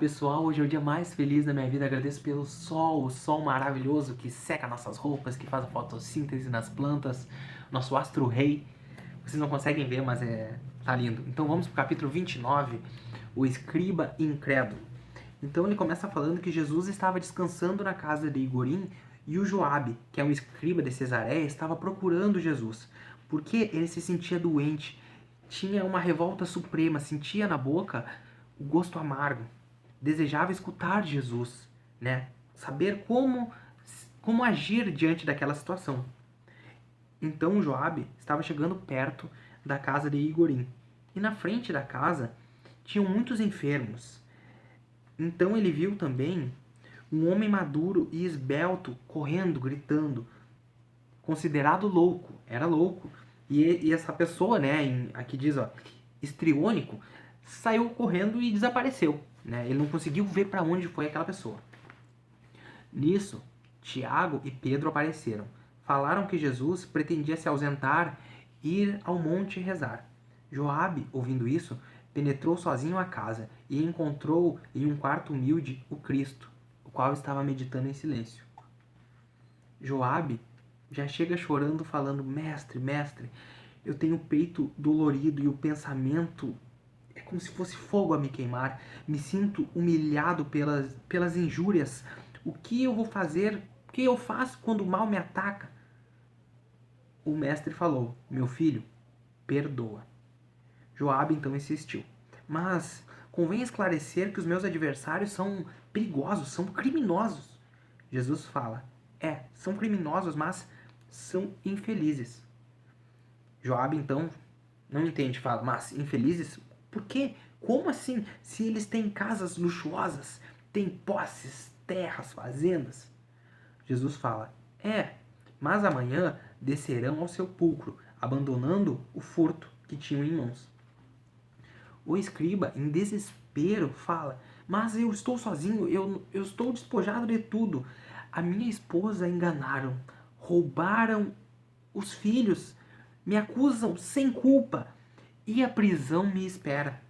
Pessoal, hoje é o dia mais feliz da minha vida. Agradeço pelo sol, o sol maravilhoso que seca nossas roupas, que faz a fotossíntese nas plantas, nosso astro rei. Vocês não conseguem ver, mas tá lindo. Então vamos pro capítulo 29, o escriba incrédulo. Então ele começa falando que Jesus estava descansando na casa de Igorim e o Joabe, que é um escriba de Cesareia, estava procurando Jesus, porque ele se sentia doente, tinha uma revolta suprema, sentia na boca o gosto amargo, desejava escutar Jesus, né? Saber como agir diante daquela situação. Então Joabe estava chegando perto da casa de Igorim, e na frente da casa tinham muitos enfermos. Então ele viu também um homem maduro e esbelto correndo, gritando, considerado louco, era louco. E essa pessoa, né, aqui diz, ó, histriônico, saiu correndo e desapareceu, né? Ele não conseguiu ver para onde foi aquela pessoa. Nisso, Tiago e Pedro apareceram. Falaram que Jesus pretendia se ausentar e ir ao monte rezar. Joabe, ouvindo isso, penetrou sozinho a casa e encontrou em um quarto humilde o Cristo, o qual estava meditando em silêncio. Joabe já chega chorando, falando: Mestre, mestre, eu tenho o peito dolorido e o pensamento é como se fosse fogo a me queimar. Me sinto humilhado pelas injúrias. O que eu vou fazer? O que eu faço quando o mal me ataca? O mestre falou: Meu filho, perdoa. Joabe então insistiu: Mas convém esclarecer que os meus adversários são perigosos, são criminosos. Jesus fala: são criminosos, mas são infelizes. Joabe então não entende, fala: Mas infelizes? Por quê? Como assim? Se eles têm casas luxuosas, têm posses, terras, fazendas? Jesus fala: mas amanhã descerão ao sepulcro, abandonando o furto que tinham em mãos. O escriba, em desespero, fala: Mas eu estou sozinho, eu estou despojado de tudo. A minha esposa enganaram, roubaram os filhos, me acusam sem culpa e a prisão me espera.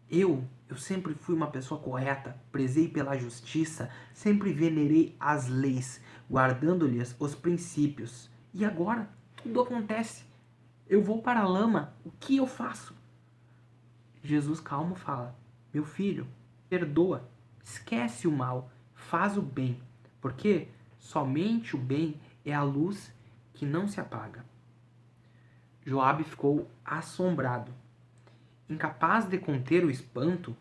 Eu sempre fui uma pessoa correta, prezei pela justiça, sempre venerei as leis, guardando-lhes os princípios. E agora tudo acontece. Eu vou para a lama, o que eu faço? Jesus calmo fala: Meu filho, perdoa, esquece o mal, faz o bem, porque somente o bem é a luz que não se apaga. Joabe ficou assombrado. Incapaz de conter o espanto,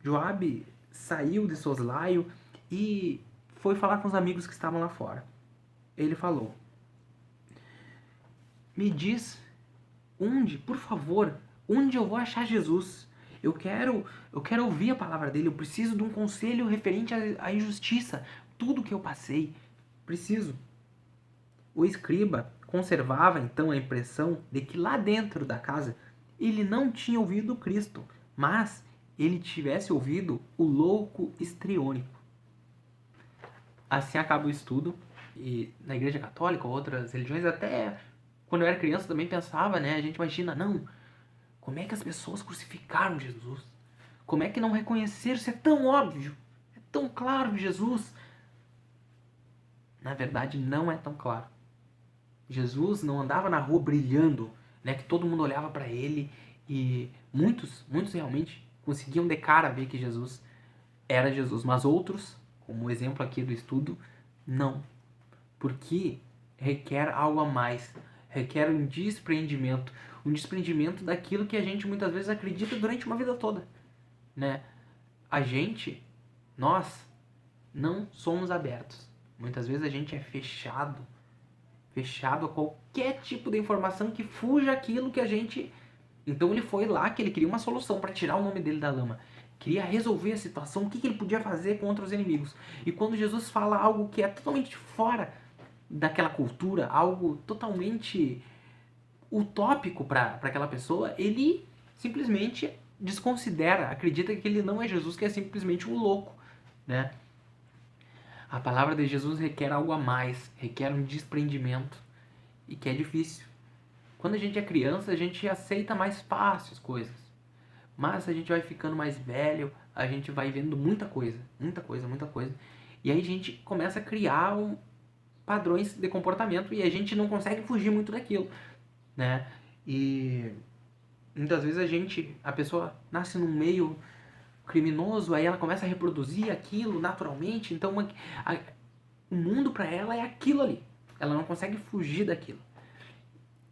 Joabe saiu de soslaio e foi falar com os amigos que estavam lá fora. Ele falou: Me diz onde, por favor, onde eu vou achar Jesus? Eu quero ouvir a palavra dele, eu preciso de um conselho referente à injustiça, tudo que eu passei, preciso. O escriba conservava então a impressão de que lá dentro da casa ele não tinha ouvido Cristo, mas ele tivesse ouvido o louco histriônico. Assim acaba o estudo, e na Igreja Católica ou outras religiões, até quando eu era criança também pensava, né? A gente imagina, não, como é que as pessoas crucificaram Jesus? Como é que não reconheceram? Isso é tão óbvio, é tão claro Jesus. Na verdade, não é tão claro. Jesus não andava na rua brilhando, né, que todo mundo olhava para ele e muitos realmente conseguiam de cara ver que Jesus era Jesus, mas outros, como o exemplo aqui do estudo, não. Porque requer algo a mais, requer um desprendimento daquilo que a gente muitas vezes acredita durante uma vida toda, né? Nós não somos abertos. Muitas vezes a gente é fechado a qualquer tipo de informação que fuja aquilo que a gente... Então ele foi lá que ele queria uma solução para tirar o nome dele da lama. Queria resolver a situação, o que ele podia fazer contra os inimigos. E quando Jesus fala algo que é totalmente fora daquela cultura, algo totalmente utópico para aquela pessoa, ele simplesmente desconsidera, acredita que ele não é Jesus, que é simplesmente um louco, né? A palavra de Jesus requer algo a mais, requer um desprendimento, e que é difícil. Quando a gente é criança, a gente aceita mais fácil as coisas. Mas a gente vai ficando mais velho, a gente vai vendo muita coisa. E aí a gente começa a criar padrões de comportamento e a gente não consegue fugir muito daquilo, né? E muitas vezes a pessoa nasce num meio criminoso, aí ela começa a reproduzir aquilo naturalmente, então o mundo para ela é aquilo ali. Ela não consegue fugir daquilo.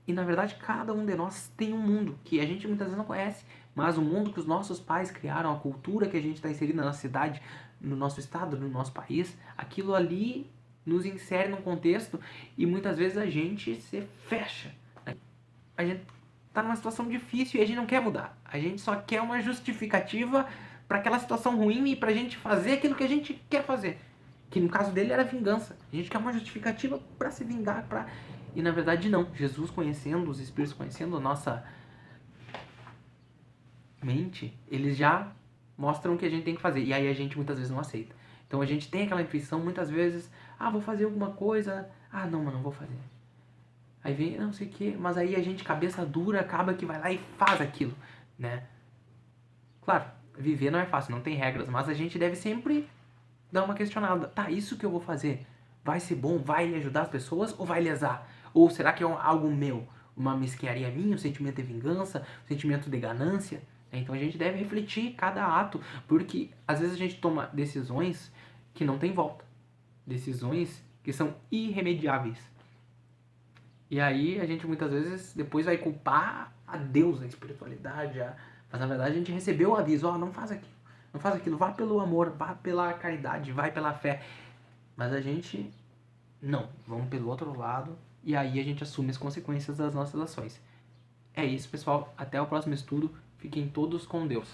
E na verdade cada um de nós tem um mundo que a gente muitas vezes não conhece, mas o mundo que os nossos pais criaram, a cultura que a gente está inserido na nossa cidade, no nosso estado, no nosso país, aquilo ali nos insere num contexto e muitas vezes a gente se fecha. A gente tá numa situação difícil e a gente não quer mudar. A gente só quer uma justificativa para aquela situação ruim e pra gente fazer aquilo que a gente quer fazer. Que no caso dele era vingança. A gente quer uma justificativa para se vingar, e na verdade não. Jesus conhecendo, os Espíritos conhecendo a nossa mente, eles já mostram o que a gente tem que fazer. E aí a gente muitas vezes não aceita. Então a gente tem aquela intuição muitas vezes, vou fazer alguma coisa, não, mas não vou fazer. Aí vem, não sei o que, mas aí a gente, cabeça dura, acaba que vai lá e faz aquilo, né? Claro, viver não é fácil, não tem regras, mas a gente deve sempre dar uma questionada. Tá, isso que eu vou fazer vai ser bom, vai ajudar as pessoas ou vai lesar? Ou será que é algo meu? Uma mesquinharia minha, um sentimento de vingança, um sentimento de ganância? Então a gente deve refletir cada ato, porque às vezes a gente toma decisões que não tem volta. Decisões que são irremediáveis. E aí a gente muitas vezes depois vai culpar a Deus, a espiritualidade, mas na verdade a gente recebeu o aviso, não faz aquilo, não faz aquilo, vá pelo amor, vá pela caridade, vai pela fé. Mas a gente não, vamos pelo outro lado e aí a gente assume as consequências das nossas ações. É isso, pessoal, até o próximo estudo, fiquem todos com Deus.